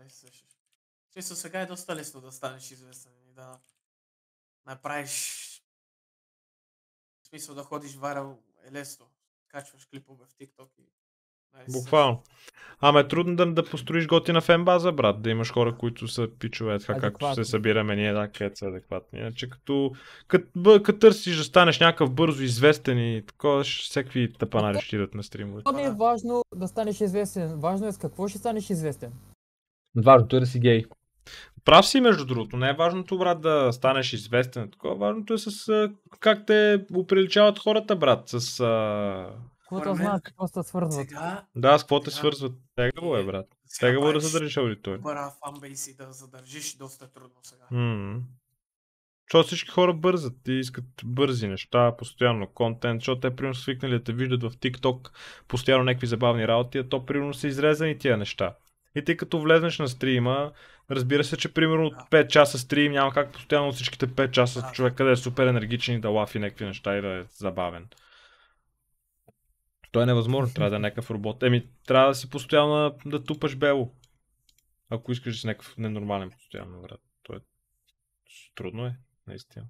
нали се сещаш. В смисъл, сега е доста лесно да станеш известен и да направиш, в смисъл да ходиш варал е лесно. Качваш клипове в TikTok и нали се сещаш. Буквално. Ама е трудно да построиш готина фенбаза, брат, да имаш хора, които са пичове, така както се Адекватни. събираме ние, да, където са адекватни. Иначе като търсиш да станеш някакъв бързо известен и такова, всеки тъпанари ще идат на стримовете. Това не е важно да станеш известен. Важно е с какво ще станеш известен. Важното е да си гей. Прав си, между другото. Не е важното, брат, да станеш известен. Такова. Важното е с как те оприличават хората, брат. С... Какво Според мен, знаят, какво се свързват. Сега Да, с какво те Сега- свързват. Тегаво е, брат. сега Тегаво е да правиш задържиш аудитория. добър фанбейс и да задържиш доста трудно сега. Защото всички хора бързат и искат бързи неща, постоянно контент, защото те примерно са свикнали да те виждат в TikTok постоянно някакви забавни работи, а то примерно са изрезани тия неща. И ти като влезнеш на стрима, разбира се, че примерно от 5 часа стрим няма как постоянно от всичките 5 часа Да. човек къде е супер енергичен и да лафи някакви неща и да е забавен. То е невъзможно, трябва да е някакъв робот. Трябва да си постоянно да тупаш бело. Ако искаш да си някакъв ненормален постоянно, брат. То е трудно е, наистина.